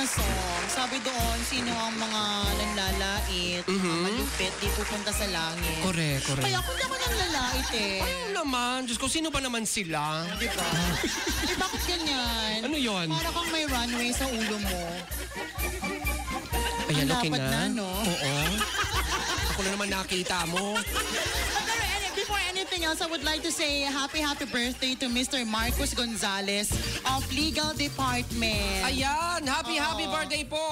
na song. Sabi doon, sino ang mga nanlalait, malupit, di pupunta sa langit. Correct. Kaya ako naman ang lalait eh. Ayun naman. Diyos ko, sino ba naman sila? Diba? Eh bakit ganyan? Ano yon? Para kang may runway sa ulo mo. Ayan, Ang okay dapat na. na, no? Oo. Ako na naman nakita mo. Before anything else, I would like to say happy birthday to Mr. Marcos Gonzalez of Legal Department. Ayan, happy birthday po.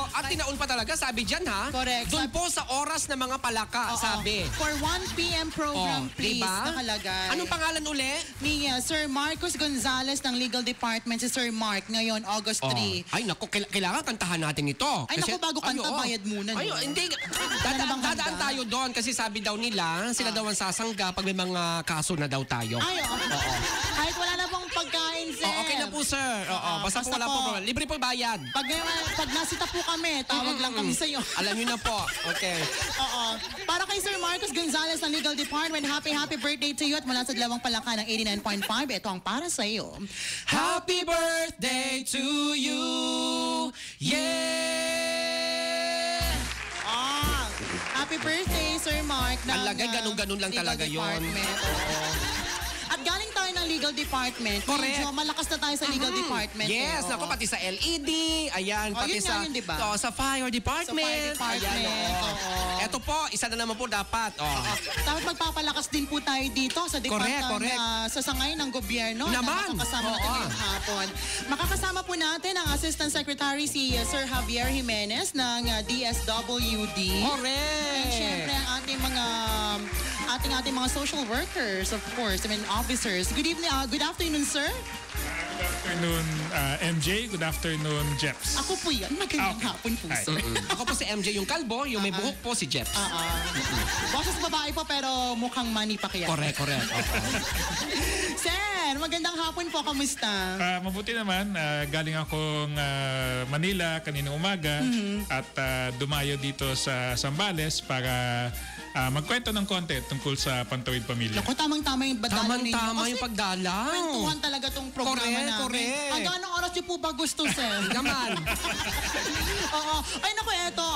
At tinaon pa talaga, sabi dyan ha. Correct. Doon po sa oras ng mga palaka, sabi. For 1 p.m. program, please, diba? nakalagay. Anong pangalan uli? Ni Sir Marcos Gonzalez ng Legal Department, si Sir Mark, ngayon, August 3. Ay, naku, kailangan kantahan natin ito. Ay, naku, bago kanta, bayad muna. Ay, hindi. Dadaan tayo doon kasi sabi daw nila, sila daw ang sasangga pag may mga kaso na daw tayo. Ay, oo. Kahit wala na pong pagkain, sir. Okay na po, sir. Basta po wala po. Libre po bayad. Pag nasita po kami, tawag lang kami sa iyo. Alam niyo na po. Okay. Oo. Para kay Sir Marcos Gonzalez ng Legal Department, happy birthday to you at mula sa Dalawang Palaka ng 89.5, ito ang para sa iyo. Happy birthday to you. Yeah! Happy birthday, Sir Mark. Ang lagay, ganun-ganun lang talaga yun. At galing tayo ng Legal Department. Correct. Medyo malakas na tayo sa Legal Department. Yes, naku, pati sa LED. Ayan, pati yun sa, yun, diba? Sa Fire Department. Sa Fire Department. Ayan, Ito po, isa na naman po dapat. Dapat magpapalakas din po tayo dito sa department Correct. sa sangay ng gobyerno. Naman. Na makakasama natin ngayong hapon. Makakasama po natin ang Assistant Secretary si Sir Javier Jimenez ng DSWD. Correct. And syempre ang ating mga social workers, of course, officers. Good evening, good afternoon, sir. Good afternoon, MJ. Good afternoon, Jeps. Ako po yan. Magandang hapon po, Hi. sir. Ako po si MJ yung kalbo, yung may buhok po si Jeps. Boses babae po pero mukhang money pa kaya. Correct. Sir, magandang hapon po. Kamusta? Mabuti naman. Galing akong Manila kaninang umaga at dumayo dito sa Zambales para magkwento ng konti tungkol sa Pantawid Pamilya. Naku, tamang-tama yung badalo ninyo. Tama Kasi yung pagdalaw. kwentuhan talaga tong programa namin. Correct. Hanggang anong oras niyo po ba gusto, sir? Naman. Oo. Ay, naku, eto.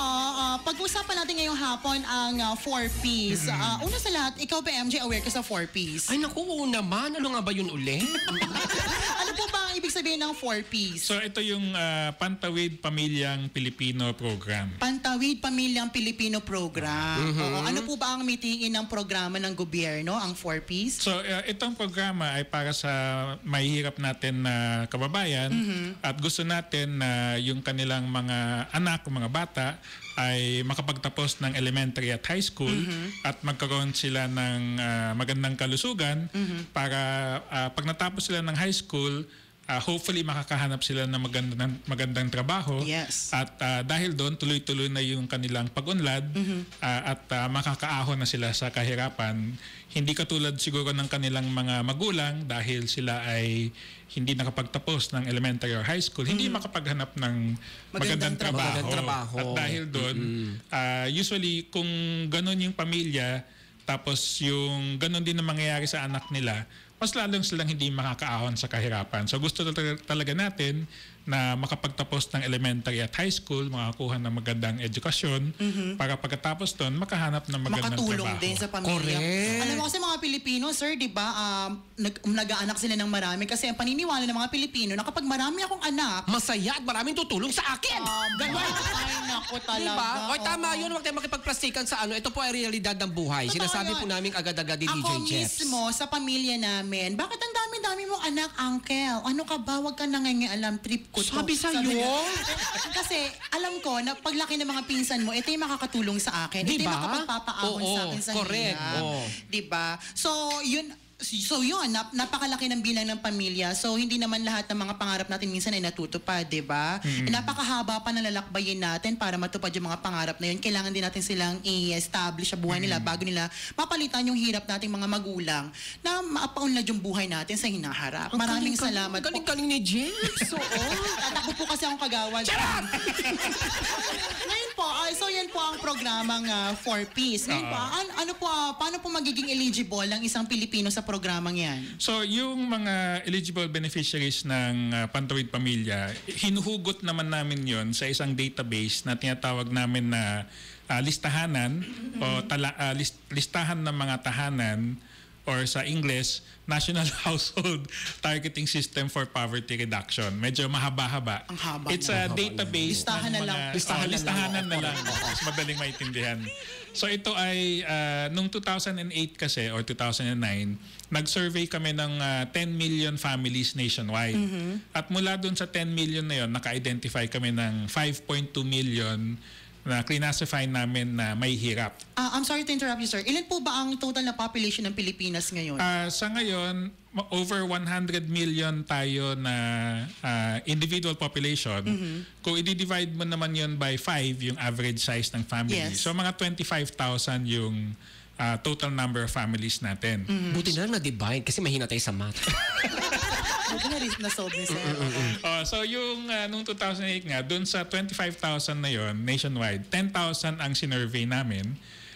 Pag-usapan natin ngayong hapon ang 4Ps. Una sa lahat, ikaw ba, MJ, aware ka sa 4Ps? Ay naku, oo naman. Ano nga ba yun uli? Ano po ba ang ibig sabihin ng 4Ps? So ito yung Pantawid Pamilyang Pilipino Program. Pantawid Pamilyang Pilipino Program. Oo. Ano po ba ang mitingin ng programa ng gobyerno, ang 4Ps? So itong programa ay para sa mahihirap natin na kababayan at gusto natin na yung kanilang mga anak o mga bata ay makapagtapos ng elementary at high school at magkaroon sila ng magandang kalusugan para pag natapos sila ng high school, hopefully makakahanap sila ng magandang trabaho. Yes. At dahil doon, tuloy-tuloy na yung kanilang pag-unlad at makakaahon na sila sa kahirapan. Hindi katulad siguro ng kanilang mga magulang dahil sila ay hindi nakapagtapos ng elementary or high school, hindi makapaghanap ng magandang trabaho. At dahil doon, usually kung ganun yung pamilya, tapos yung ganun din ang mangyayari sa anak nila, mas lalong silang hindi makakaahon sa kahirapan. So gusto talaga natin na makapagtapos ng elementary at high school, makakuha ng magandang edukasyon para pagkatapos doon makahanap ng magandang makatulong trabaho. din sa pamilya. Correct. Alam mo kasi mga Pilipino, sir, di ba, nag-aanak sila ng marami kasi ang paniniwala ng mga Pilipino na kapag marami akong anak, Masaya at maraming tutulong sa akin. Ganon. Ay, naku talaga. Diba? O tama yun, huwag tayo makipagplastikan sa ano. Ito po ay realidad ng buhay. Totoo Sinasabi yun. po namin agad-agad ni DJ Ako Jeps. mismo, sa pamilya namin, bakit ang dami-dami mong anak, uncle? Ano ka ba? Huwag ka nangangialam, trip ko to. Sabi sa'yo? niya. Kasi alam ko na paglaki ng mga pinsan mo, ito yung makakatulong sa akin. Ito yung Diba? makapagpapaahon sa akin sa correct. hirap. Diba? So yun, napakalaki ng bilang ng pamilya. So hindi naman lahat ng mga pangarap natin minsan ay natutupad, di ba? Napakahaba pa ng lalakbayin natin para matupad yung mga pangarap na yun. Kailangan din natin silang i-establish sa buhay nila bago nila mapalitan yung hirap nating mga magulang na mapaunlad yung buhay natin sa hinaharap. Maraming salamat po. Galing-galing ni James. Oo. Tatakbo po kasi akong kagawad. Ngayon po, So yan po ang programang 4Ps. Ngayon po, paano po magiging eligible ang isang Pilipino sa programang yan? So yung mga eligible beneficiaries ng Pantawid Pamilya, hinuhugot naman namin yon sa isang database na tinatawag namin na listahanan o listahan ng mga tahanan, or sa English, National Household Targeting System for Poverty Reduction. Medyo mahaba-haba. Ang haba. It's a database Listahan ng na lang. mga listahanan na lang. Mas madaling maintindihan. So ito ay nung 2008 kasi or 2009, nag-survey kami ng 10 million families nationwide. At mula dun sa 10 million na yon, naka-identify kami ng 5.2 million na classify namin na may hirap. I'm sorry to interrupt you, sir. Ilan po ba ang total na population ng Pilipinas ngayon? Sa ngayon, over 100 million tayo na individual population. Kung i-divide mo naman yun by 5, yung average size ng family. Yes. So mga 25,000 yung total number of families natin. Buti na lang na-divide kasi mahina tayo sa math. Buti na rin na-solve ni sir. So yung nung 2008 nga, dun sa 25,000 na yon nationwide, 10,000 ang sinurvey namin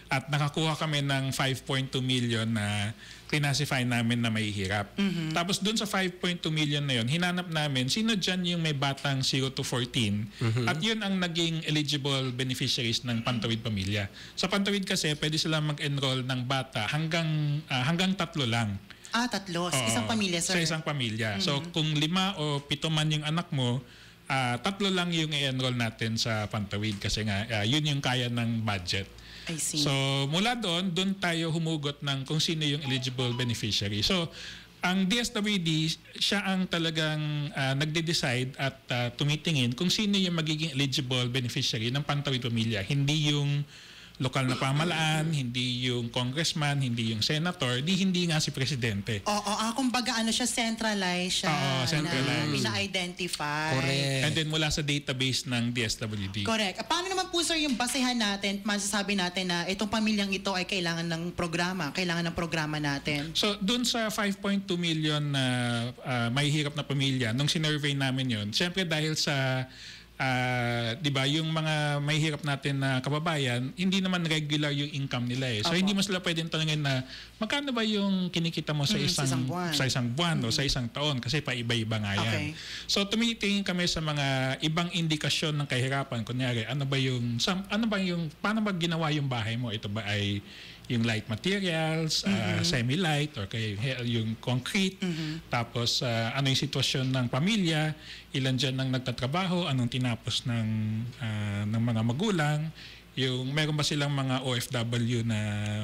at nakakuha kami ng 5.2 million na classify namin na may hirap. Tapos dun sa 5.2 million na yon, hinanap namin sino dyan yung may batang 0 to 14 at yun ang naging eligible beneficiaries ng Pantawid Pamilya. Sa Pantawid kasi pwede silang mag-enroll ng bata hanggang 3 lang. 3. Sa isang pamilya, sir? Sa isang pamilya. So kung 5 o 7 man yung anak mo, 3 lang yung i-enroll natin sa Pantawid kasi nga yun yung kaya ng budget. I see. So mula doon tayo humugot ng kung sino yung eligible beneficiary. So ang DSWD, siya ang talagang nagde-decide at tumitingin kung sino yung magiging eligible beneficiary ng Pantawid Pamilya. Hindi yung lokal na pamahalaan, hindi yung congressman, hindi yung senator, hindi nga si presidente. Kumbaga siya, centralized siya. Centralized. Na-identify. Correct. And then mula sa database ng DSWD. Correct. Paano naman po, sir, yung basehan natin, masasabi natin na itong pamilyang ito ay kailangan ng programa natin? So, dun sa 5.2 million na may hirap na pamilya, nung sinurvey namin yun, syempre dahil sa di ba, yung mga may hirap natin na kababayan, hindi naman regular yung income nila eh. So, hindi mo sila pwedeng tanungin na magkano ba yung kinikita mo sa isang buwan o sa isang taon kasi paiba-iba nga yan. Okay. So, tumitingin kami sa mga ibang indikasyon ng kahirapan. Kunyari, paano ba ginawa yung bahay mo? Ito ba ay yung light materials, semi-light, or yung concrete. Tapos, ano yung sitwasyon ng pamilya, ilan dyan ang nagtatrabaho, anong tinapos ng mga magulang, yung meron ba silang mga OFW na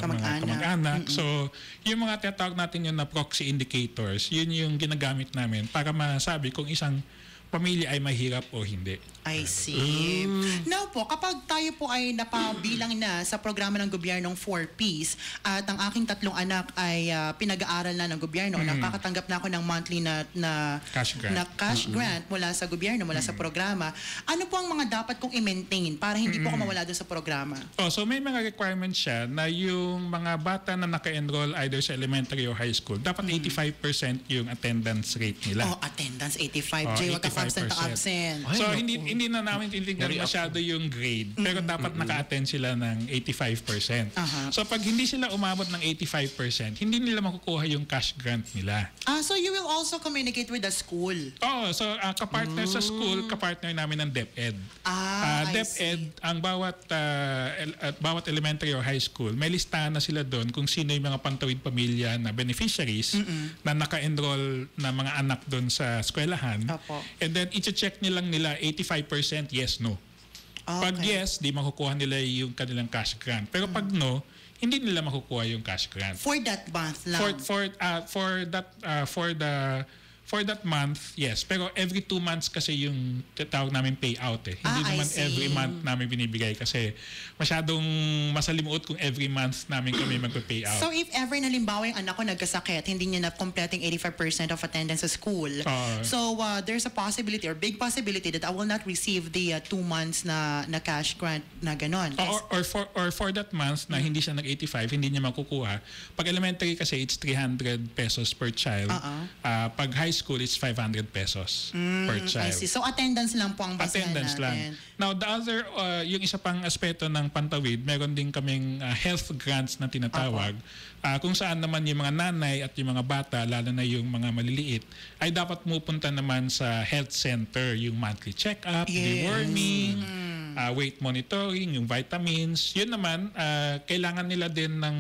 mga kamag-anak. So, yung mga tinatawag natin yun na proxy indicators, yun yung ginagamit namin para masabi kung isang pamilya ay mahirap o hindi. I see. Now po, kapag tayo po ay napabilang na sa programa ng gobyernong 4Ps at ang aking 3 anak ay pinag-aaral na ng gobyerno, nakakatanggap na ako ng monthly na cash grant mula sa gobyerno, mula sa programa, ano po ang mga dapat kong i-maintain para hindi po ako mawala doon sa programa? So may mga requirements siya na yung mga bata na naka-enroll either sa elementary or high school, dapat 85% yung attendance rate nila. Attendance 85. Jay, wag ka absent. So hindi na namin titignan masyado yung grade, pero dapat naka-attend sila ng 85%. So pag hindi sila umabot ng 85%, hindi nila makukuha yung cash grant nila. So you will also communicate with the school? So kapartner sa school, kapartner namin ng DepEd. DepEd, ang bawat elementary or high school, may listahan na sila doon kung sino yung mga Pantawid Pamilya na beneficiaries na naka-enroll na mga anak doon sa eskwelahan. And then i-check nilang nila 85% yes, no. Pag yes, di makukuha nila yung kanilang cash grant. Pero pag no, hindi nila makukuha yung cash grant. For that month lang? For that month, yes. Pero every 2 months kasi yung tawag namin payout eh. Hindi naman every month namin binibigay kasi masyadong masalimuot kung every month namin kami magpa-pay out. So if ever nalimbawa yung anak ko nagkasakit, hindi niya na-completing 85% of attendance sa school. So there's a possibility or big possibility that I will not receive the 2 months na cash grant na ganon. Or for that month na hindi siya nag-85, hindi niya makukuha. Pag elementary kasi it's 300 pesos per child. Pag high high school, it's 500 pesos per I child. see. So attendance lang po ang basehan Attendance natin. lang. Now, the other, yung isa pang aspeto ng Pantawid, meron din kaming health grants na tinatawag. Kung saan naman yung mga nanay at yung mga bata, lalo na yung mga maliliit, ay dapat pupunta naman sa health center, yung monthly check-up, deworming, weight monitoring, yung vitamins. Yun naman, kailangan nila din ng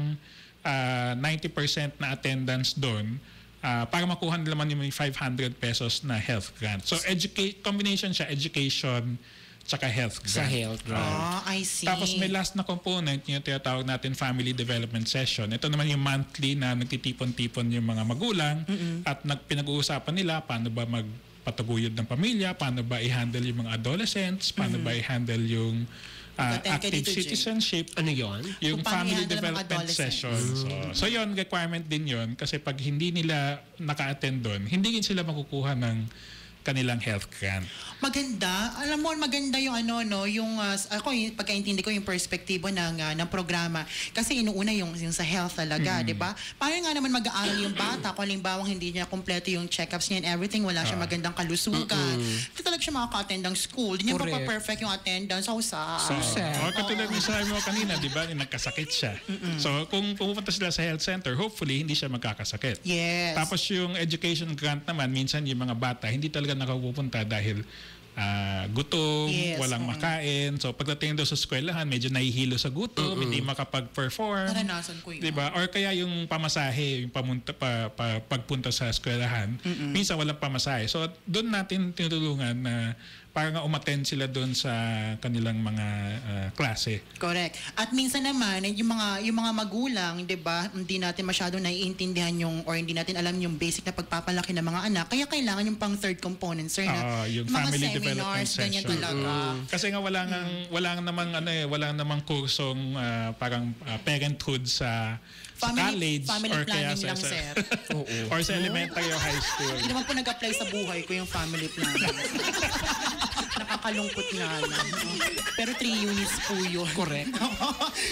90% na attendance doon para makuha nila naman yung 500 pesos na health grant. So, combination siya, education tsaka health grant. Sa health grant. I see. Tapos may last na component, yung tinatawag natin family development session. Ito naman yung monthly na nagtitipon-tipon yung mga magulang at pinag-uusapan nila paano ba magpataguyod ng pamilya, paano ba i-handle yung mga adolescents, paano ba i-handle yung active citizenship. Ano yun? Yung Kung paano family i-handle ang mga development adolescents. session. So yun, requirement din yun kasi pag hindi nila naka-attend doon, hindi din sila makukuha ng kanilang health grant. Maganda. Alam mo, maganda yung yung ako yung pagkaintindi ko yung perspektibo ng programa. Kasi inuuna yung sa health talaga, 'di ba? Paano nga naman mag-aaral yung bata kung halimbawa hindi niya kumpleto yung check-ups niya and everything, wala siya magandang kalusugan. Hindi talaga siya makaka-attend ng school. Hindi niya Correct. perfect yung attendance. O katulad ng sabi mo kanina, di ba, nagkasakit siya. So kung pupunta sila sa health center, hopefully hindi siya magkakasakit. Yes. Tapos yung education grant naman, minsan yung mga bata, hindi talaga nakapupunta dahil gutom, Yes, walang makain. So pagdating daw sa eskwelahan, medyo nahihilo sa gutom, hindi makapag-perform. Naranasan ko yun. Diba? Or kaya yung pamasahe, yung pagpunta sa eskwelahan, minsan walang pamasahe. So doon natin tinutulungan na para nga umattend sila doon sa kanilang mga klase. Correct. At minsan naman, yung mga magulang, 'di ba, hindi natin masyado naiintindihan or hindi natin alam yung basic na pagpapalaki ng mga anak. Kaya kailangan yung pang third component, sir, na Yung mga family seminars, development ganyan session. talaga. Kasi nga wala namang kursong parang parenthood sa college family or kaya planning lang, sir. or sa elementary or high school. Hindi naman po nag-apply sa buhay ko yung family planning. Nakakalungkot nga lang. Pero 3 units po yun. Correct.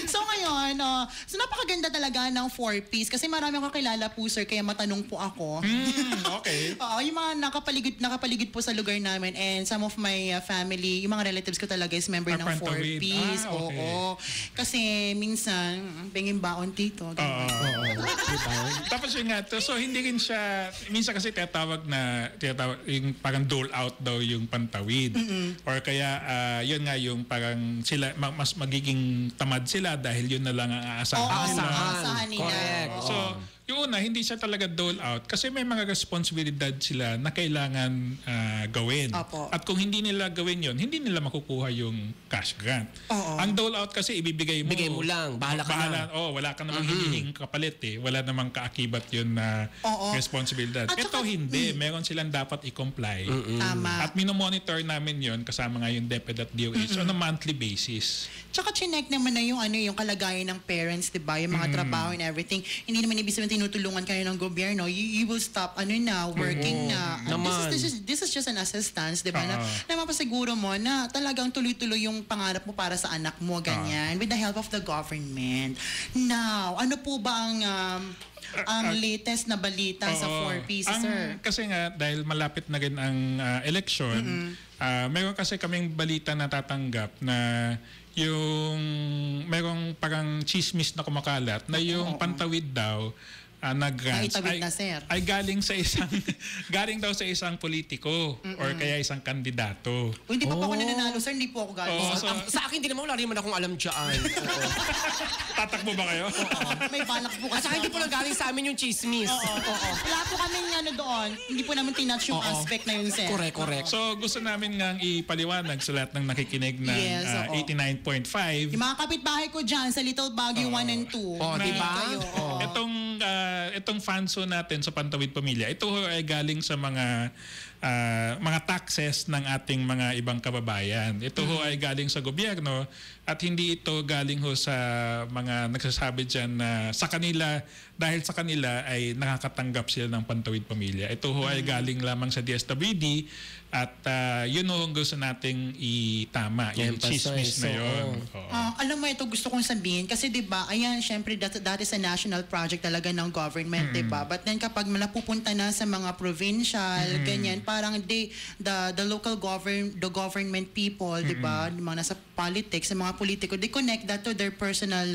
So ngayon, so napakaganda talaga ng 4-piece kasi marami akong kilala po, sir, kaya matanong po ako. Okay. Yung mga nakapaligid po sa lugar namin and some of my family, yung mga relatives ko talaga is member ng Pantawid. 4-piece. Okay. Oo. Kasi minsan, pengin baon dito. Tapos yun nga, so hindi rin siya, minsan kasi tinatawag yung parang dole out daw yung Pantawid. Or kaya, yun nga yung parang sila, mas magiging tamad sila dahil yun na lang ang aasahan nila. Aasahan nila. Correct. So, yung una, hindi siya talaga dole out kasi may mga responsibilidad sila na kailangan gawin. Opo. At kung hindi nila gawin yon, hindi nila makukuha yung cash grant. Oo. Ang dole out kasi ibibigay mo. Bigay mo lang. Bahala ka na. Wala ka namang hinihing kapalit eh. Wala namang kaakibat yun na responsibilidad. At Ito saka, hindi. Meron silang dapat i-comply. Tama. At minomonitor namin yon kasama nga yung DepEd at DOH on a monthly basis. Tsaka chinek naman na yung kalagayan ng parents, 'di ba? Yung mga trabaho and everything. Hindi naman ibig sabihin tinutulungan kayo ng gobyerno. You will stop working na. This is just an assistance, 'di ba? Na mapasiguro mo na talagang tuloy-tuloy yung pangarap mo para sa anak mo, ganyan, with the help of the government. Now, ano po ba ang latest na balita sa 4-piece, sir? Kasi nga, dahil malapit na rin ang election, meron kasi kaming balita na tatanggap na yung merong parang chismis na kumakalat na yung Pantawid daw na grants Naitawid na, sir. ay galing sa isang galing daw sa isang politiko or kaya isang kandidato. Hindi pa ako nananalo, sir. Hindi po ako galing. Sa akin din naman, wala rin man akong alam dyan. Tatakbo ba kayo? May balak po At kasi. saka hindi po lang galing sa amin yung chismis. Wala po kami doon. Hindi po namin tinouch yung aspect na yun, sir. Correct. So gusto namin ngang ipaliwanag sa lahat ng nakikinig ng Yes, oo. 89.5. Yung mga kapitbahay ko dyan sa Little Baguio 1 and 2. Diba? Itong fanso natin sa Pantawid Pamilya, ito ay galing sa mga taxes ng ating mga ibang kababayan. Ito ho ay galing sa gobyerno at hindi ito galing ho sa mga nagsasabi dyan na sa kanila dahil sa kanila ay nakakatanggap sila ng Pantawid Pamilya. Ito ho ay galing lamang sa DSWD at yun ho ang gusto nating itama. Yung chismis na yun. Alam mo, ito gusto kong sabihin kasi 'di ba, ayan, syempre dati sa national project talaga ng government, 'di ba? But then kapag napupunta na sa mga provincial, ganyan, parang the local government people, 'di ba, mga nasa politics, sa mga politiko, they connect that to their personal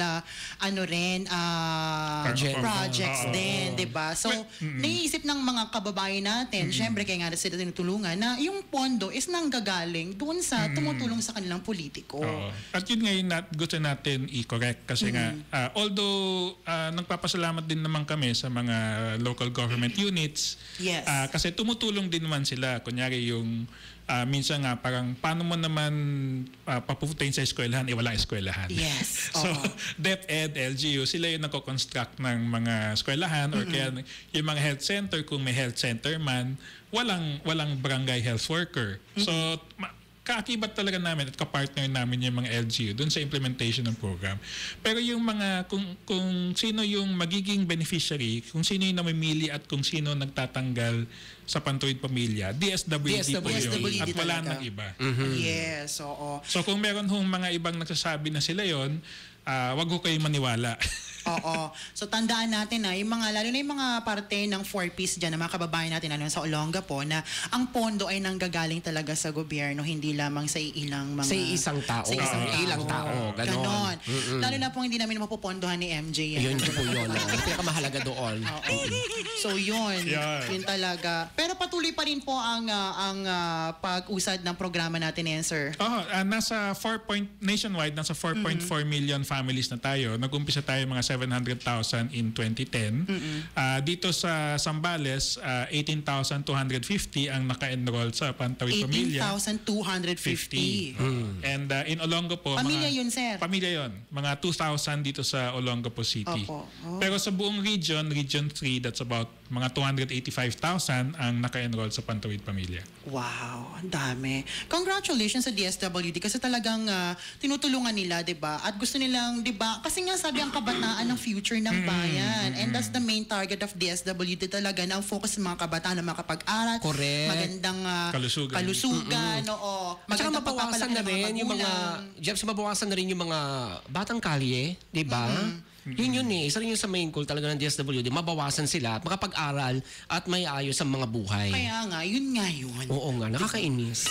projects din, 'di ba? So, naiisip ng mga kababayan natin, syempre kaya nga sila tinutulungan na yung pondo is nanggagaling doon sa tumutulong sa kanilang politiko. At yun ngayon gusto natin i-correct kasi nga although nagpapasalamat din naman kami sa mga local government units. Yes. Kasi tumutulong din naman sila. Kunyari yung minsan nga parang paano mo naman papupuntahin sa eskwelahan, wala eskwelahan. Yes. So, DepEd, LGU, sila yung nagko-construct ng mga eskwelahan or kaya yung mga health center, kung may health center man, walang barangay health worker. So, kaakibat talaga namin at kapartner namin yung mga LGU doon sa implementation ng program. Pero yung mga, kung sino yung magiging beneficiary, kung sino yung namimili at kung sino nagtatanggal sa Pantawid Pamilya, DSWD po yun. At wala nang iba. Yes, oo. So kung meron hong mga ibang nagsasabi na sila yon, wag ho kayong maniwala. Oo. So tandaan natin na yung mga, lalo na yung mga parte ng 4Ps dyan, na mga kababayan natin sa Olongapo, na ang pondo ay nanggagaling talaga sa gobyerno, hindi lamang sa ilang mga... Sa isang tao. Ilang tao. Ganon. Lalo na po hindi namin mapupondohan ni MJ yan. Yun po yun. Ang pinakamahalaga doon. So yun. Yun talaga. Pero patuloy pa rin po ang pag-usad ng programa natin yan, sir. Nasa nationwide, nasa 4.4 million families na tayo. Nag-umpisa tayo mga 700,000 in 2010. Dito sa Zambales, 18,250 ang naka-enroll sa Pantawid Pamilya. 18,250. And in Olongapo, pamilya yun, sir? Pamilya yun. Mga 2,000 dito sa Olongapo City. Pero sa buong region 3, that's about mga 285,000 ang naka-enroll sa Pantawid Pamilya. Wow, ang dami. Congratulations sa DSWD kasi talagang tinutulungan nila, 'di ba? At gusto nilang, 'di ba? Kasi nga sabi ang kabataan ang future ng bayan. And that's the main target of DSWD talaga, na ang focus ng mga kabataan na makapag-aral, magandang kalusugan, oo. At saka mabawasan na rin yung mga mabawasan na rin yung mga batang kalye, 'di ba? Yun isa rin yung sa main goal talaga ng DSWD, mabawasan sila at makapag-aral at may ayos ang mga buhay. Kaya nga, yun nga yun. Oo nga, nakakainis.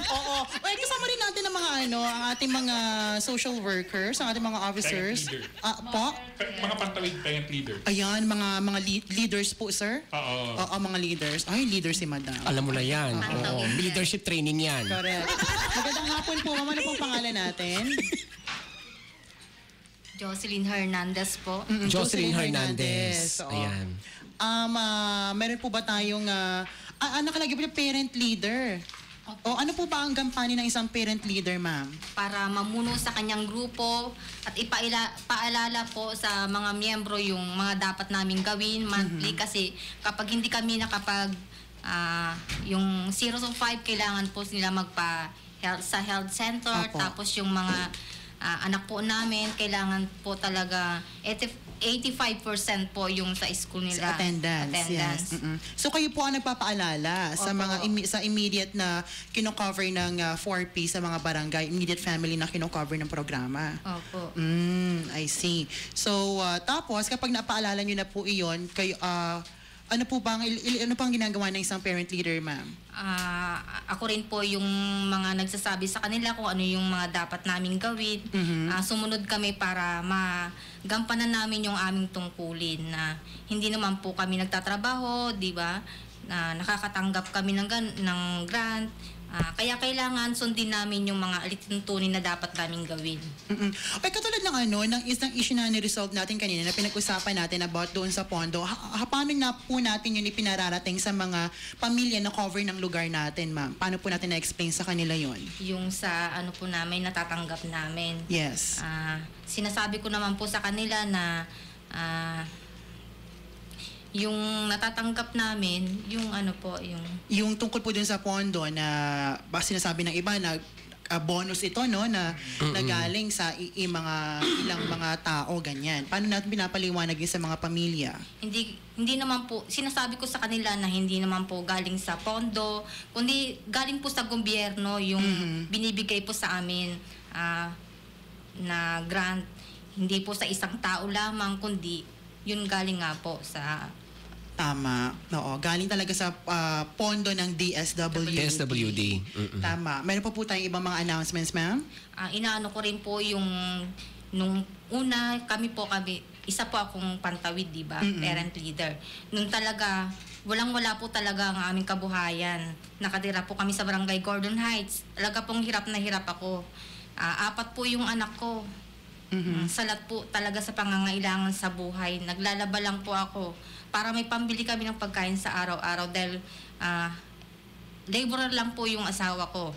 Oo. Kasama rin natin ang mga ang ating mga social workers, ang ating mga officers. Mga Pantawid parent leader. Ayan, mga leaders po, sir. Oo, mga leaders. Ay, leader si madam. Alam mo na yan. Oo, leadership training yan. Correct. Magandang hapon po, ma'am. Ano pong pangalan natin? Jocelyn Hernandez po. Jocelyn Hernandez. Ayan. Meron po ba tayong nakalagay po yung parent leader? O ano po ba ang gampanin ng isang parent leader, ma'am? Para mamuno sa kanyang grupo at ipaalala po sa mga miyembro yung mga dapat naming gawin monthly, kasi kapag hindi kami yung 0 to 5, kailangan po nila sa health center. Tapos yung mga anak po namin, kailangan po talaga 85% po yung sa school nila. Attendance. Yes. So kayo po ang nagpapaalala sa mga sa immediate na kino-cover ng 4P sa mga barangay, immediate family na kino-cover ng programa. Opo. I see. So tapos kapag napaalala niyo na po iyon, kayo ano pang ginagawa ng isang parent leader, ma'am? Ako rin po yung mga nagsasabi sa kanila kung ano yung mga dapat naming gawin. Sumunod kami para magampanan namin yung aming tungkulin, na hindi naman po kami nagtatrabaho, di ba? Nakakatanggap kami ng grant. Kaya kailangan sundin namin yung mga alituntunin na dapat naming gawin. Katulad ng isang issue na ni-resolve natin kanina, na pinag-usapan natin about doon sa pondo, paano na po natin yun ipinararating sa mga pamilya na cover ng lugar natin, ma'am? Paano po natin na-explain sa kanila yon? Yung sa po namin, natatanggap namin. Yes. Sinasabi ko naman po sa kanila na yung natatanggap namin, yung yung tungkol po dun sa pondo na sinasabi ng iba na bonus ito, no, na galing sa ilang mga tao, ganyan. Paano natin pinapaliwanag yun sa mga pamilya? Hindi naman po, sinasabi ko sa kanila na hindi naman po galing sa pondo, kundi galing po sa gobyerno yung binibigay po sa amin na grant. Hindi po sa isang tao lamang, kundi yun galing nga po sa... Tama. Oo, galing talaga sa pondo ng DSWD. DSWD. Tama. Meron pa po tayong ibang mga announcements, ma'am? Inaano ko rin po yung nung una kami, isa po akong pantawid, di ba? Parent leader. Nung talaga, walang-wala po talaga ang aming kabuhayan. Nakatira po kami sa Barangay Gordon Heights. Talaga pong hirap na hirap ako. 4 po yung anak ko. Salat po talaga sa pangangailangan sa buhay. Naglalaba lang po ako para may pambili kami ng pagkain sa araw-araw dahil laborer lang po yung asawa ko.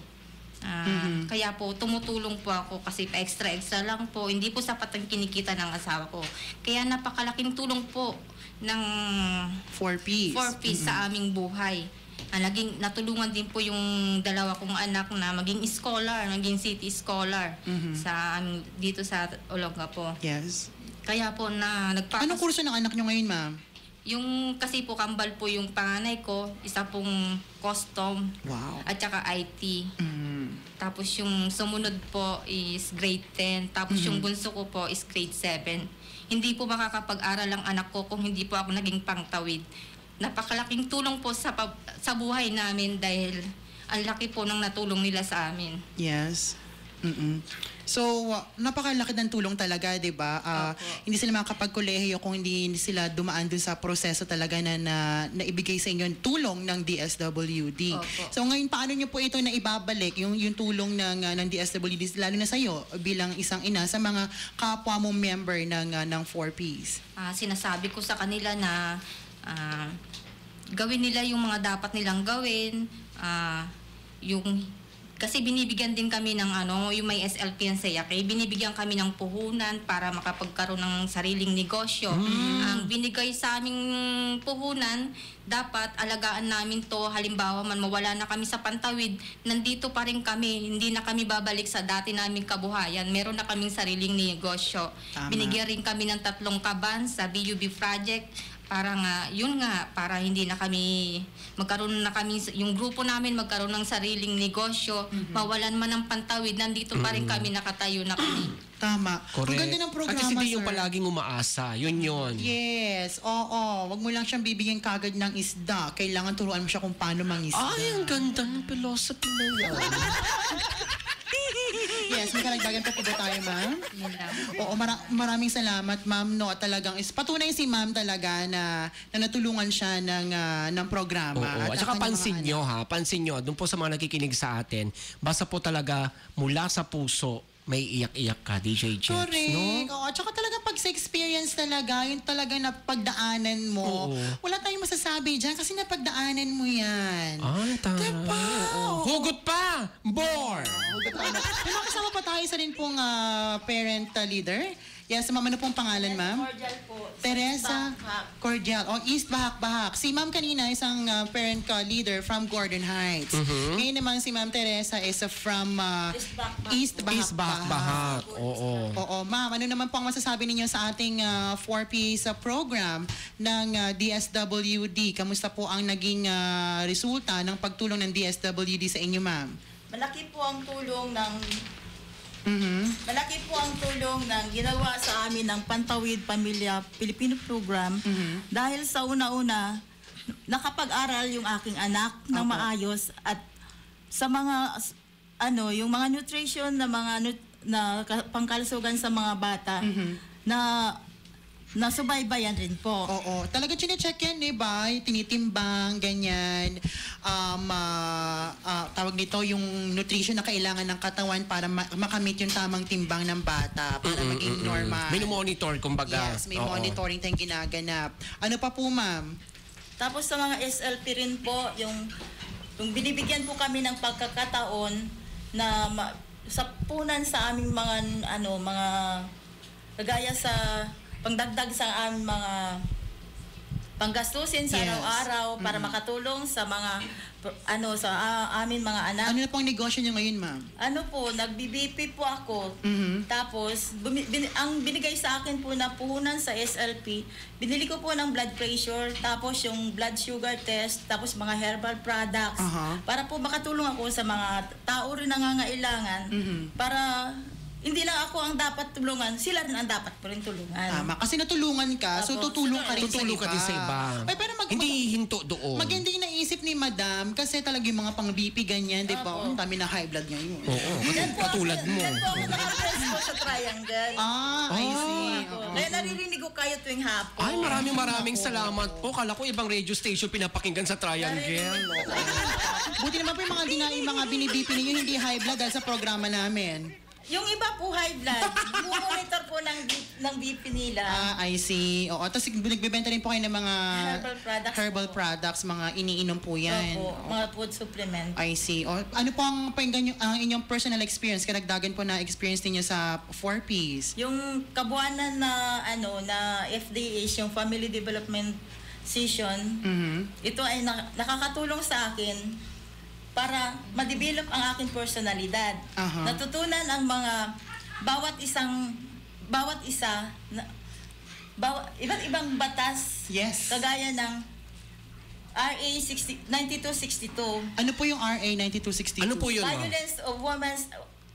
Kaya po tumutulong po ako kasi extra lang po. Hindi po sapat ang kinikita ng asawa ko. Kaya napakalaking tulong po ng 4Ps. 4Ps sa aming buhay. Natulungan din po yung 2 kong anak na maging city scholar sa dito sa Olongapo. Yes. Kaya po Anong kurso ng anak nyo ngayon, ma'am? Yung kasi po kambal po yung panganay ko, isa pong custom. Wow. At saka IT. Tapos yung sumunod po is grade 10. Tapos yung bunso ko po is grade 7. Hindi po makakapag-aral ang anak ko kung hindi po ako naging pangtawid. Napakalaking tulong po sa buhay namin dahil ang laki po ng natulong nila sa amin. Yes. So, napakalaki ng tulong talaga, di ba? Hindi sila makakapag-kolehiyo kung hindi sila dumaan dun sa proseso talaga na ibigay sa inyo yung tulong ng DSWD. Opo. So, ngayon, paano nyo po ito na ibabalik, yung tulong ng DSWD, lalo na sa'yo, bilang isang ina, sa mga kapwa mo member ng 4Ps? Sinasabi ko sa kanila na gawin nila yung mga dapat nilang gawin, kasi binibigyan din kami ng yung may SLP ang Sayake, binibigyan kami ng puhunan para makapagkaroon ng sariling negosyo. Ang binigay sa aming puhunan, dapat alagaan namin to. Halimbawa man mawala na kami sa pantawid, nandito pa rin kami. Hindi na kami babalik sa dati naming kabuhayan. Meron na kaming sariling negosyo. Tama. Binigyan rin kami ng 3 kaban sa BUB project. Para hindi na kami, yung grupo namin magkaroon ng sariling negosyo, mawalan man ng pantawid, nandito pa rin kami, nakatayo na kami. Tama. Correct. Ang ganda ng programa, At hindi yung sir. palaging umaasa. Yun. Yes, oo. Wag mo lang siyang bibigyan kagad ng isda. Kailangan turuan mo siya kung paano mangisda. Ay, ang ganda ng philosophy na yan. Yes, may karagdagan pa po ba tayo, ma'am? Yun lang. Oo, maraming salamat, ma'am. No, talagang patunay si ma'am talaga na natulungan siya ng programa. Oo. At saka ang kanyang pansin mga nyo pansin nyo, doon po sa mga nakikinig sa atin, basta po talaga mula sa puso, may iyak-iyak ka, DJ Jeps, correct. no? Oo, at saka talaga pag sa experience talaga, yun talaga na pagdaanan mo, Oo. wala tayong masasabi dyan kasi napagdaanan mo yan. Ay, tama. Diba? Oo. Hugot pa! More! May mga kasama pa tayo sa rin pong parent leader. Yes, ma'am, ano pong pangalan, ma'am? Cordial po. Teresa Cordial. East Bahak-Bahak. Si ma'am kanina isang parent leader from Gordon Heights. Ngayon naman si ma'am Teresa is from East East Bahak-Bahak. Oo. Oo, ma'am. Ano naman po ang masasabi ninyo sa ating 4Ps program ng DSWD? Kamusta po ang naging resulta ng pagtulong ng DSWD sa inyo, ma'am? Malaki po ang tulong ng ginawa sa amin ng Pantawid Pamilya Pilipino Program dahil sa una-una nakapag-aral yung aking anak ng maayos at sa mga yung mga nutrition na pangkalusugan sa mga bata na nasubaybayan rin po. Oo. Talaga chine-check yan, di ba? Tinitimbang, ganyan. Tawag nito yung nutrition na kailangan ng katawan para makamit yung tamang timbang ng bata para maging normal. Monitor kumbaga. Yes, may Oo. monitoring tayong ginaganap. Ano pa po, ma'am? Tapos sa mga SLP rin po, yung binibigyan po kami ng pagkakataon na sa punan sa aming mga kagaya sa pangdagdag sa aming mga panggastusin sa Yes. araw-araw para makatulong sa mga sa amin mga anak. Ano na pong negosyo niyo ngayon, ma'am? Ano po, nagbi-BP po ako. Tapos, ang binigay sa akin po na puhunan sa SLP, binili ko po ng blood pressure, tapos yung blood sugar test, tapos mga herbal products, para po makatulong ako sa mga tao rin nangangailangan, para hindi lang ako ang dapat tulungan, sila rin ang dapat po rin tulungan. Tama. Kasi natulungan ka, so Apo. tutulong ka rin Tutulong sa iba. ka din sa iba. Ay, pero Hindi hinto doon. maganda yung naisip ni Madam kasi talaga yung mga pang-BP ganyan, di ba? Ang dami na high blood ngayon. Oo, katulad mo. Yan po ako nakapress po sa triangle. I see. Kaya naririnig ko kayo tuwing hapon. Ay, maraming salamat po. Kala ko ibang radio station pinapakinggan sa Triangle. Buti naman po yung mga binibipi ninyo hindi high blood dahil sa programa namin. Yung iba po high blood, monitor po ng BP nila. I see. Oo, tapos nagbebenta rin po kayo ng mga Herbal products po. mga iniinom po yan. Opo, mga food supplement. I see. O, ano po ang ang inyong personal experience, karagdagan po na experience niyo sa 4Ps? Yung kabuanan na na FDH, yung Family Development Session, ito ay nakakatulong sa akin para ma-develop ang aking personalidad. Natutunan ang mga bawat iba't ibang batas. Yes. Kagaya ng RA 9262. Ano po yung RA 9262? Ano po yun, ma'am?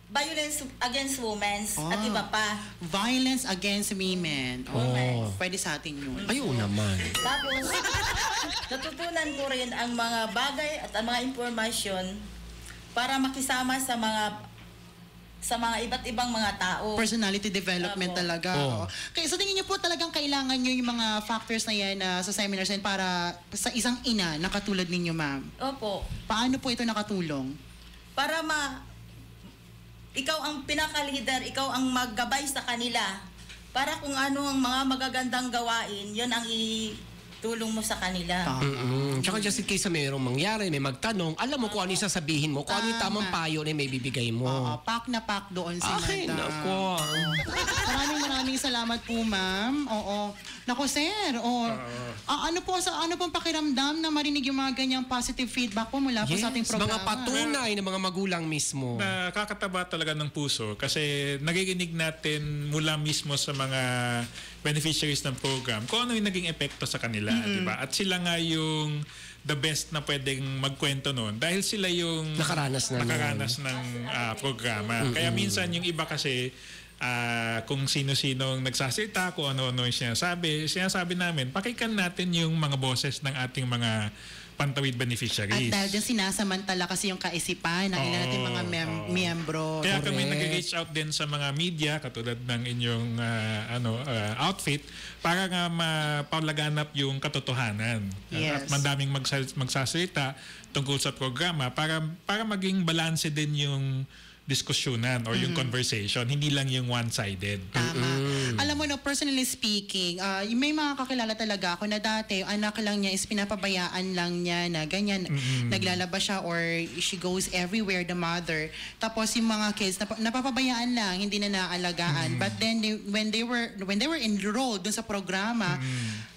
Violence against women at iba pa. Violence against women. Oh. Pwede sa atin yun. Ayun naman. Tapos, natutunan ko rin ang mga bagay at ang mga impormasyon para makisama sa mga iba't ibang mga tao. Personality development Opo. talaga. Oh. Oo. Kaya sa tingin niyo po talagang kailangan niyo yung mga factors na yan sa seminars na yan para sa isang ina na katulad ninyo, ma'am. Opo. Paano po ito nakatulong? Para ikaw ang pinaka-leader, ikaw ang maggabay sa kanila. Para kung ano ang mga magagandang gawain, yun ang itulong mo sa kanila. Tsaka just in case na mayroong mangyari, may magtanong, alam mo kung ano yung sasabihin mo, kung ano yung tamang payo na may bibigay mo. Pak na pak doon si Ay, Madam. nako. Maraming salamat po, ma'am. Oo. Nako, sir. Ano pong pakiramdam na marinig yung mga ganyang positive feedback po mula po sa ating programa? Mga patunay ng mga magulang mismo. Nakakataba talaga ng puso kasi nagiginig natin mula mismo sa mga beneficiaries ng program kung ano yung naging epekto sa kanila, di ba? At sila nga yung the best na pwedeng magkwento noon dahil sila yung Nakaranas ng programa. Kaya minsan yung iba kasi kung sino-sinong nagsasalita, kung ano-ano yung sinasabi namin, pakinggan natin yung mga boses ng ating mga pantawid beneficiaries. At dahil dyan sinasamantala kasi yung kaisipan ng ilan natin mga miyembro. Kaya kami nag-reach out din sa mga media katulad ng inyong outfit para nga mapalaganap yung katotohanan. Yes. At madaming magsasalita tungkol sa programa para maging balanse din yung diskusyonan or yung conversation, hindi lang yung one-sided. Tama. Alam mo, personally speaking, may mga kakilala talaga ako na dati, yung anak lang niya is pinapabayaan lang niya na ganyan, naglalaba siya or she goes everywhere, the mother. Tapos yung mga kids, napapabayaan lang, hindi na naaalagaan. But then, when they were enrolled dun sa programa,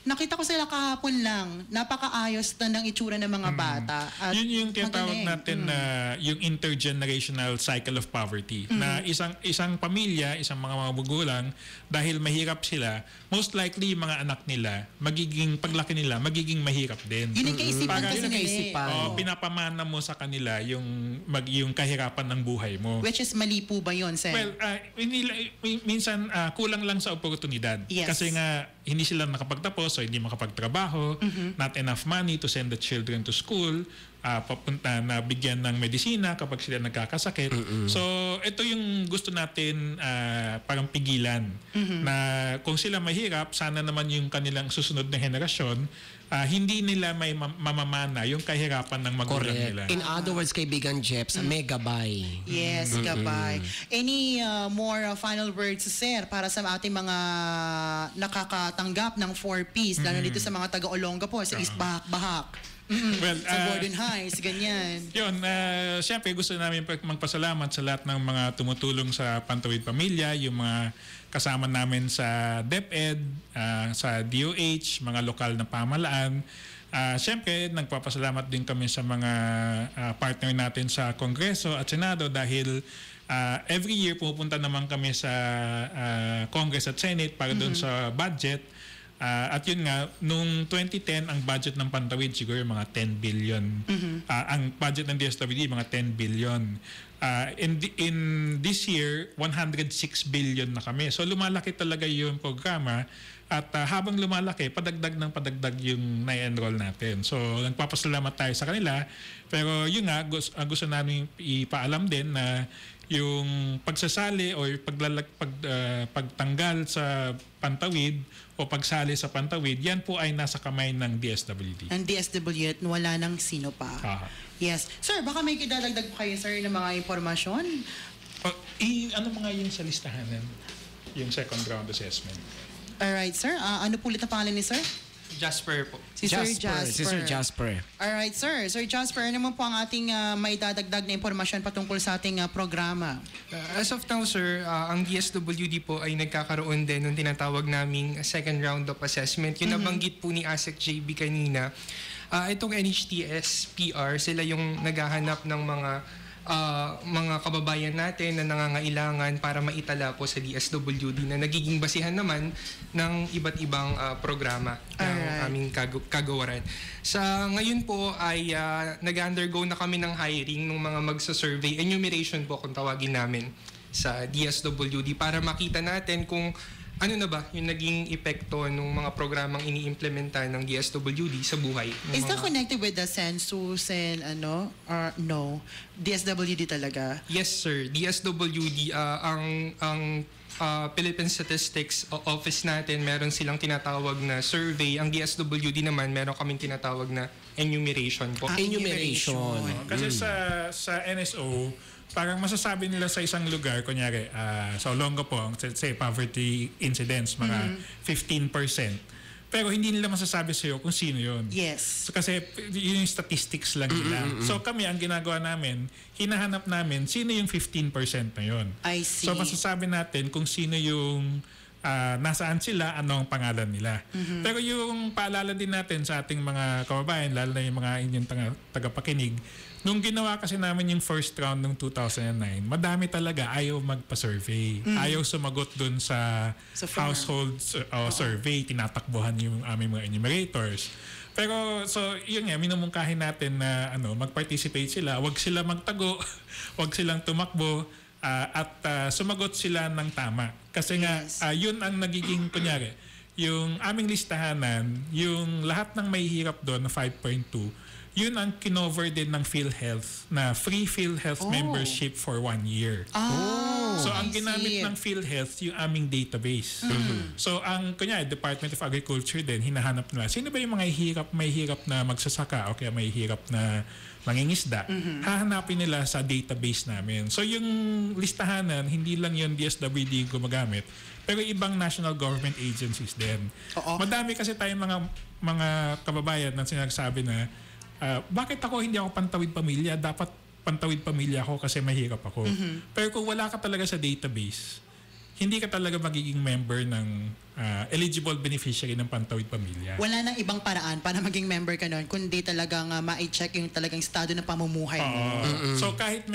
nakita ko sila kahapon lang, napakaayos na ng itsura ng mga bata. At yun yung tinatawag magaling. natin na yung intergenerational cycle of poverty. Na isang pamilya, isang mga magulang, dahil mahirap sila, most likely yung mga anak nila, paglaki nila, magiging mahirap din. Yun yung kaisipan Parang kasi yun ang nila. pinapamana mo sa kanila yung kahirapan ng buhay mo. Which is mali po ba yun, Sen? Well, minsan kulang lang sa oportunidad. Yes. Kasi nga hindi sila nakapagtapos, so hindi makapagtrabaho, not enough money to send the children to school, papunta na bigyan ng medisina kapag sila nagkakasakit. So ito yung gusto natin parang pigilan na kung sila mahirap, sana naman yung kanilang susunod na henerasyon hindi nila may mamamana yung kahirapan ng magulang nila. In other words, kaibigan Jeps, megabay. Yes, gabay. Any more final words, sir, para sa ating mga nakakatanggap ng 4Ps, lalo dito sa mga taga-Olonga po, sa East Bahak-Bahak? Well, Sa Gordon Heights, ganyan. yun, siyempre gusto namin magpasalamat sa lahat ng mga tumutulong sa Pantawid Pamilya, yung mga kasama namin sa DepEd, sa DOH, mga lokal na pamahalaan. Siyempre, nagpapasalamat din kami sa mga partner natin sa Kongreso at Senado dahil every year pupunta naman kami sa Congress at Senate para doon sa budget. At yun nga, nung 2010, ang budget ng Pantawid siguro mga 10 billion. Ang budget ng DSWD, mga 10 billion. In this year, 106 billion na kami. So lumalaki talaga yung programa. At habang lumalaki, padagdag yung na-enroll natin. So nagpapasalamat tayo sa kanila. Pero yun nga, gusto namin ipaalam din na yung pagsasali o pagtanggal sa Pantawid o pagsali sa Pantawid, yan po ay nasa kamay ng DSWD. Ang DSWD, wala nang sino pa. Yes. Sir, baka may kidadagdag pa kayo, sir, ng mga impormasyon? Ano mga yung sa listahanan? Yung second round assessment. Alright, sir. Ano po ulit ang pangalan ni sir? Jasper po. Si Sir Jasper. Si Sir Jasper. Alright, sir. Sir Jasper, ano naman po ang ating maidadagdag na impormasyon patungkol sa ating programa? As of now, sir, ang DSWD po ay nagkakaroon din ng tinatawag naming second round of assessment. Yung nabanggit po ni ASEC JB kanina, itong NHTS PR, sila yung naghahanap ng mga kababayan natin na nangangailangan para maitala po sa DSWD na nagiging basihan naman ng iba't ibang programa ng aming kagawaran. Sa ngayon po ay nag-undergo na kami ng hiring ng mga magsa-survey, enumeration po kung tawagin namin sa DSWD para makita natin kung ano na ba yung naging epekto ng mga programang iniimplementa ng DSWD sa buhay. Is that connected with the census and no? DSWD talaga? Yes, sir. DSWD, ang Philippine Statistics Office natin, meron silang tinatawag na survey. Ang DSWD naman, meron kaming tinatawag na enumeration po. Enumeration. Kasi sa NSO, parang masasabi nila sa isang lugar, kunyari, sa Olongapo, say poverty incidence, mga 15%. Pero hindi nila masasabi sa'yo kung sino yun. Yes. So, kasi yun yung statistics lang nila. So kami, ang ginagawa namin, hinahanap namin sino yung 15% na yun. I see. So masasabi natin kung sino yung nasaan sila, ano ang pangalan nila. Pero yung paalala din natin sa ating mga kababayan, lalo na yung mga inyong tagapakinig, nung ginawa kasi namin yung first round ng 2009, madami talaga ayaw magpa-survey. Ayaw sumagot dun sa household survey. Tinatakbuhan yung aming mga enumerators. Pero so yun nga, minumungkahin natin na mag-participate sila. Huwag sila magtago, huwag silang tumakbo, at sumagot sila ng tama. Kasi nga, yun ang nagiging, kunyari, yung aming listahanan, yung lahat ng may hirap doon na 5.2, yun ang kinover din ng PhilHealth na free PhilHealth membership for 1 year. So ang ginamit ng PhilHealth yung aming database. So ang kunya Department of Agriculture din hinahanap nila sino ba yung mga may hirap na magsasaka o kaya may hirap na mangingisda. Hahanapin nila sa database namin. So yung listahanan hindi lang yung DSWD gumagamit pero ibang national government agencies din. Madami kasi tayong mga kababayan na sinasabi na bakit hindi ako Pantawid Pamilya? Dapat Pantawid Pamilya ako kasi mahirap ako. Pero kung wala ka talaga sa database, hindi ka talaga magiging member ng eligible beneficiary ng Pantawid Pamilya. Wala nang ibang paraan para maging member ka nun, kundi talagang ma-check yung talagang estado ng pamumuhay mo. So kahit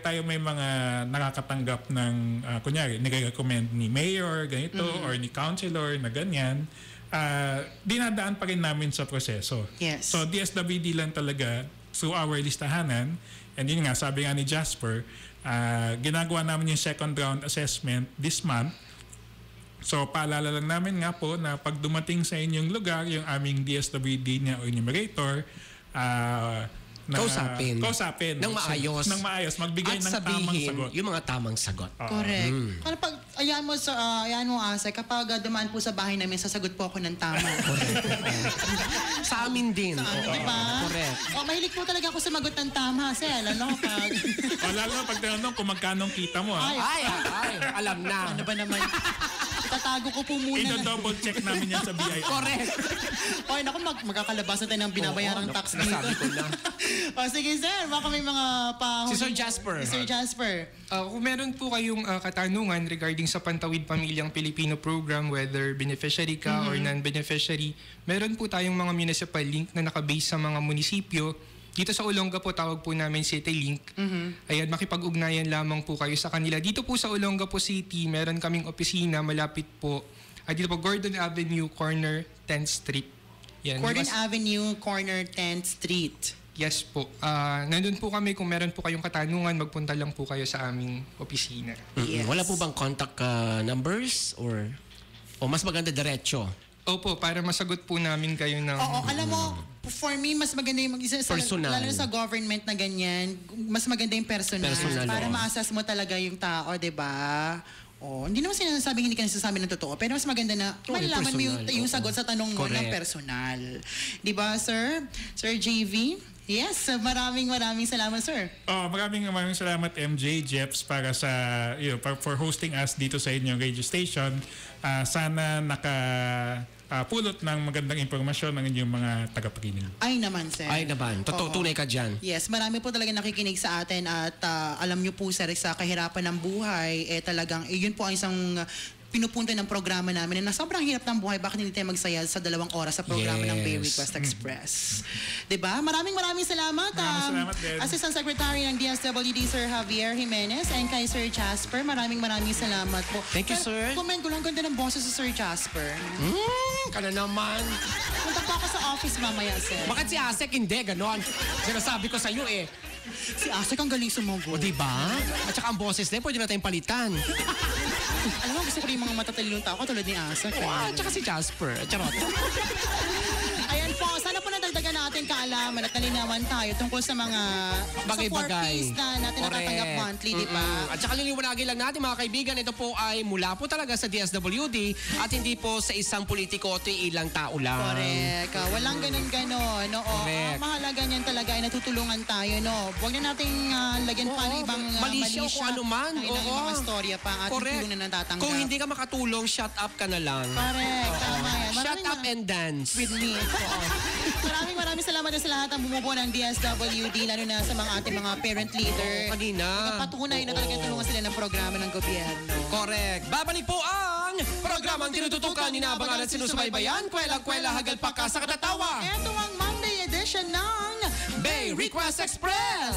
tayo may mga nakakatanggap ng, kunyari, nire-recommend ni mayor, ganito, or ni councilor na ganyan, dinadaan pa rin namin sa proseso. Yes. So DSWD lang talaga through our listahanan, and yun nga, sabi nga ni Jasper, ginagawa namin yung second round assessment this month. So paalala lang namin nga po na pag dumating sa inyong lugar yung aming DSWD niya o enumerator, kausapin. Ng maayos. Magbigay at ng tamang sagot. yung mga tamang sagot. Correct. Ano pag ayan mo Asa, kapag dumaan po sa bahay namin, sasagot po ako ng tama. Sa amin din. Diba? Correct. Mahilig po talaga ako sumagot ng tama. Sel, pag... Lalo na pag tinanong kung magkano kita mo. Ay, alam na. Ano ba naman? Tatago ko po muna. Ino-double check namin yan sa BIR. Correct. Okay, naku, magkakalabasan tayo ng binabayarang tax dito. nasabi ko na. O sige, sir. Baka may mga Si Sir Jasper. Si Sir Jasper. Kung meron po kayong katanungan regarding sa Pantawid Pamilyang Pilipino program, whether beneficiary ka or non-beneficiary, meron po tayong mga municipal link na nakabase sa mga munisipyo. Dito sa Olonga po, tawag po namin City Link. Ayan, makipag-ugnayan lamang po kayo sa kanila. Dito po sa Olonga po City, meron kaming opisina malapit po. Dito po, Gordon Avenue, corner 10th Street. Yan, Gordon Avenue, corner 10th Street. Yes po. Nandun po kami. Kung meron po kayong katanungan, magpunta lang po kayo sa aming opisina. Yes. Wala po bang contact numbers or mas maganda diretso? Opo, para masagot po namin kayo ng... Oo, alam mo, for me, mas maganda yung mag-isa sa, Personal. lalo na sa government na ganyan, mas maganda yung personal. Personal, para oo. ma-assess mo talaga yung tao, di ba? Oh, hindi naman sinasabing hindi ka nasasabi ng totoo, pero mas maganda na malalaman mo yung personal, sagot sa tanong mo ng Correct. personal. Di ba, sir? Sir JV? Yes, maraming salamat, sir. Maraming salamat MJ, Jeps, para sa for hosting us dito sa inyong radio station. Sana pulot ng magandang impormasyon ng inyong mga tagapakinig. Ay naman, sir. Ay naman. Oo. Tunay ka dyan. Yes, marami po talaga nakikinig sa atin at alam niyo po, sir, sa kahirapan ng buhay, talagang, yun po ang isang pinupunta ng programa namin na sobrang hirap ng buhay, bakit hindi tayo magsaya sa 2 oras sa programa ng Bay Yes. Request Express. Diba? Maraming salamat. Maraming salamat din. Assistant Secretary ng DSWD, Sir Javier Jimenez, and kay Sir Jasper, maraming salamat po. Thank you, sir. Comment ko lang, ganda ng boses sa Sir Jasper. Ka na naman. Punta po ako sa office mamaya, sir. Bakit si Asek hindi? Ganon. Sinasabi ko sa iyo eh. Si Asek ang galing O sumagot. diba? At saka ang boses din, pwede na tayong palitan. Alam mo, gusto ko rin yung mga matatalinong tao tulad ni Asek. At saka si Jasper. Charot. Ayan po, sana po nadagdagan natin kaalaman at nalinawan tayo tungkol sa mga Bagay-bagay. fees na natin natatanggap monthly, di ba? At saka liliwanagin lang natin mga kaibigan, ito po ay mula po talaga sa DSWD at hindi po sa isang politiko o ilang tao lang. Correct. Walang ganun-ganon. No? Correct. Ang mahalaga niyan talaga ay natutulungan tayo. No? Huwag na nating lagyan pa ng ibang malisya o kung ano man. ng mga storya pa ang ating Correct. tulong na natatanggap. Kung hindi ka makatulong, shut up ka na lang. Correct. Tama yan. Shut up and dance. With me. Maraming salamat na sa lahat ang bumubuo ng DSWD, lalo na sa mga ating mga parent leader. Kanina. Patunay na talagang tulungan sila ng programa ng gobyerno. Correct. Babalik po ang programang tinututukan, inabangan at sinusubaybayan, kwela-kwela, hagalpak ka sa katatawa. Ito ang Monday edition ng Bay Request Express!